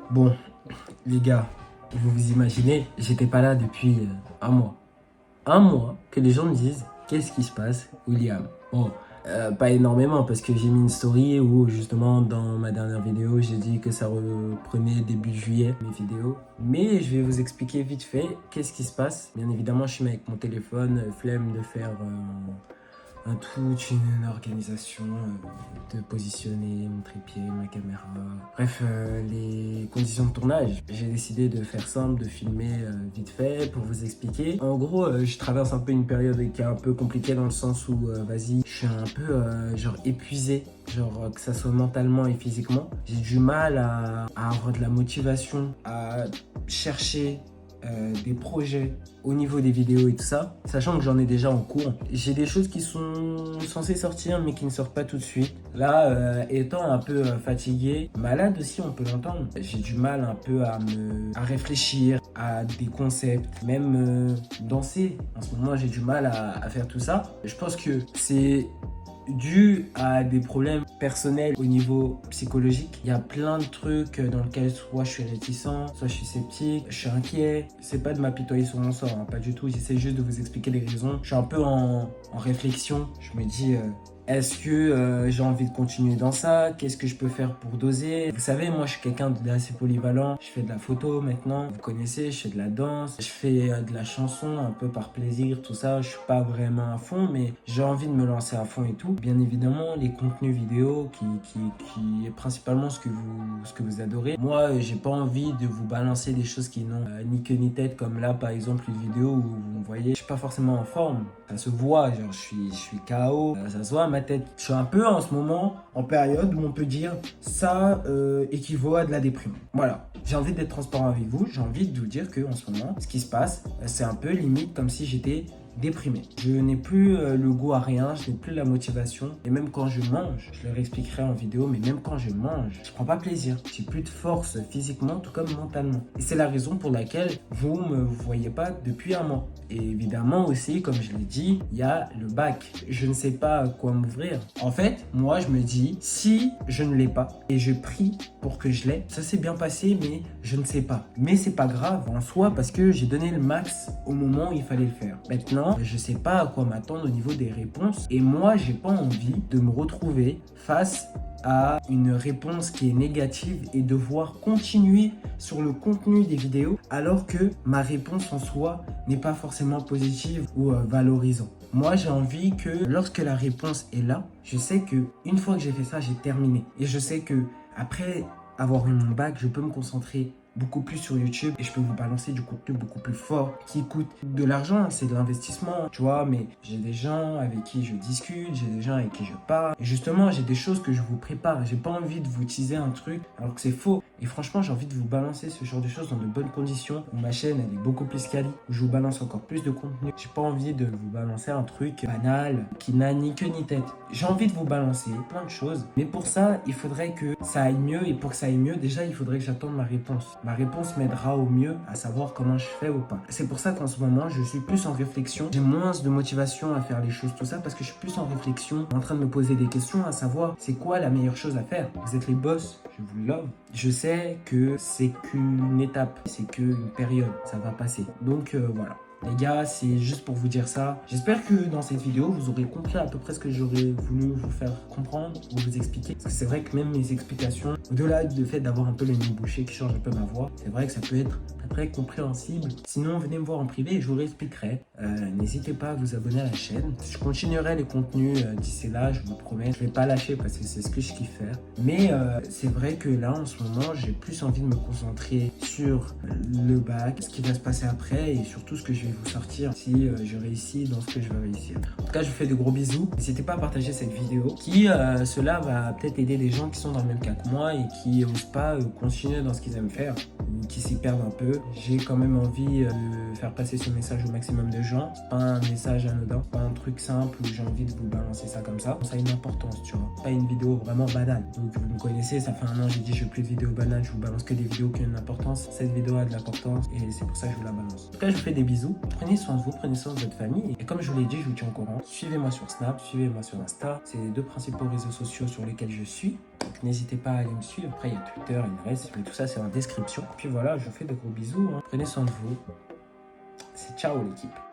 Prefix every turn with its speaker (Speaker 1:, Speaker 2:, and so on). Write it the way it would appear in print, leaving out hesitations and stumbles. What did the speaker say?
Speaker 1: Bon, les gars, vous vous imaginez, j'étais pas là depuis un mois. Un mois que les gens me disent qu'est-ce qui se passe, William. Bon, pas énormément parce que j'ai mis une story où justement dans ma dernière vidéo j'ai dit que ça reprenait début juillet mes vidéos. Mais je vais vous expliquer vite fait qu'est-ce qui se passe. Bien évidemment, je suis avec mon téléphone, flemme de faire toute une organisation de positionner mon trépied, ma caméra. Bref, les conditions de tournage. J'ai décidé de faire simple, de filmer vite fait pour vous expliquer. En gros, je traverse un peu une période qui est un peu compliquée dans le sens où, vas-y, je suis un peu genre épuisé. Genre que ça soit mentalement et physiquement. J'ai du mal à avoir de la motivation, à chercher des projets au niveau des vidéos et tout ça, sachant que j'en ai déjà en cours. J'ai des choses qui sont censées sortir mais qui ne sortent pas tout de suite. Là, étant un peu fatigué, malade aussi on peut l'entendre, j'ai du mal un peu à réfléchir à des concepts, même danser. En ce moment j'ai du mal à faire tout ça. Je pense que c'est dû à des problèmes personnels au niveau psychologique. Il y a plein de trucs dans lesquels soit je suis réticent, soit je suis sceptique, je suis inquiet. C'est pas de m'apitoyer sur mon sort, hein, pas du tout. J'essaie juste de vous expliquer les raisons. Je suis un peu en réflexion. Je me dis, est-ce que j'ai envie de continuer dans ça? Qu'est-ce que je peux faire pour doser? Vous savez, moi, je suis quelqu'un d'assez polyvalent. Je fais de la photo maintenant. Vous connaissez, je fais de la danse. Je fais de la chanson un peu par plaisir, tout ça. Je suis pas vraiment à fond, mais j'ai envie de me lancer à fond et tout. Bien évidemment, les contenus vidéo qui est principalement ce que vous adorez. Moi, j'ai pas envie de vous balancer des choses qui n'ont ni queue ni tête, comme là, par exemple, une vidéo où vous me voyez, je suis pas forcément en forme. Ça se voit, genre, je suis KO. Ça se voit à ma tête. Je suis un peu en ce moment en période où on peut dire ça équivaut à de la déprime. Voilà. J'ai envie d'être transparent avec vous. J'ai envie de vous dire que en ce moment, ce qui se passe, c'est un peu limite comme si j'étais déprimé. Je n'ai plus le goût à rien, je n'ai plus la motivation. Et même quand je mange, je le réexpliquerai en vidéo, mais même quand je mange, je prends pas plaisir. J'ai plus de force physiquement, tout comme mentalement. Et c'est la raison pour laquelle vous me voyez pas depuis un mois. Et évidemment aussi, comme je l'ai dit, il y a le bac. Je ne sais pas à quoi m'ouvrir. En fait, moi, je me dis, si je ne l'ai pas, et je prie pour que je l'ai, ça s'est bien passé, mais je ne sais pas. Mais c'est pas grave en soi, parce que j'ai donné le max au moment où il fallait le faire. Maintenant, je sais pas à quoi m'attendre au niveau des réponses. Et moi, j'ai pas envie de me retrouver face à une réponse qui est négative et devoir continuer sur le contenu des vidéos alors que ma réponse en soi n'est pas forcément positive ou valorisante. Moi, j'ai envie que lorsque la réponse est là, je sais que une fois que j'ai fait ça, j'ai terminé. Et je sais que après avoir eu mon bac, je peux me concentrer beaucoup plus sur YouTube et je peux vous balancer du contenu beaucoup plus fort qui coûte de l'argent, c'est de l'investissement, tu vois, mais j'ai des gens avec qui je discute, j'ai des gens avec qui je parle et justement j'ai des choses que je vous prépare, j'ai pas envie de vous teaser un truc alors que c'est faux et franchement j'ai envie de vous balancer ce genre de choses dans de bonnes conditions. Ma chaîne elle est beaucoup plus quali, où je vous balance encore plus de contenu, j'ai pas envie de vous balancer un truc banal qui n'a ni queue ni tête. J'ai envie de vous balancer plein de choses, mais pour ça il faudrait que ça aille mieux et pour que ça aille mieux déjà il faudrait que j'attende ma réponse. Ma réponse m'aidera au mieux à savoir comment je fais ou pas. C'est pour ça qu'en ce moment, je suis plus en réflexion. J'ai moins de motivation à faire les choses, tout ça, parce que je suis plus en réflexion, en train de me poser des questions, à savoir c'est quoi la meilleure chose à faire. Vous êtes les boss, je vous love. Je sais que c'est qu'une étape, c'est qu'une période, ça va passer. Donc voilà. Les gars, c'est juste pour vous dire ça. J'espère que dans cette vidéo, vous aurez compris à peu près ce que j'aurais voulu vous faire comprendre ou vous expliquer. Parce que c'est vrai que même mes explications, au-delà du fait d'avoir un peu le nez bouché qui change un peu ma voix, c'est vrai que ça peut être très compréhensible. Sinon, venez me voir en privé et je vous réexpliquerai. N'hésitez pas à vous abonner à la chaîne. Je continuerai les contenus d'ici là, je vous promets. Je vais pas lâcher parce que c'est ce que je kiffe faire. Mais c'est vrai que là, en ce moment, j'ai plus envie de me concentrer sur le bac, ce qui va se passer après et surtout ce que je vais vous sortir si je réussis dans ce que je veux réussir. En tout cas, je vous fais de gros bisous. N'hésitez pas à partager cette vidéo qui, cela va peut-être aider des gens qui sont dans le même cas que moi et qui n'osent pas continuer dans ce qu'ils aiment faire. ou qui s'y perdent un peu. J'ai quand même envie de faire passer ce message au maximum de gens. Pas un message anodin, pas un truc simple où j'ai envie de vous balancer ça comme ça. Ça a une importance, tu vois. Pas une vidéo vraiment banale. Donc vous me connaissez, ça fait un an j'ai dit je veux plus de vidéos banales, je vous balance que des vidéos qui ont une importance. Cette vidéo a de l'importance et c'est pour ça que je vous la balance. En tout cas, je vous fais des bisous. Prenez soin de vous, prenez soin de votre famille. Et comme je vous l'ai dit, je vous tiens au courant. Suivez-moi sur Snap, suivez-moi sur Insta. C'est les deux principaux réseaux sociaux sur lesquels je suis. Donc n'hésitez pas à aller me suivre. Après, il y a Twitter, il reste, mais tout ça c'est en description. Puis voilà, je vous fais de gros bisous. Prenez soin de vous. C'est ciao l'équipe.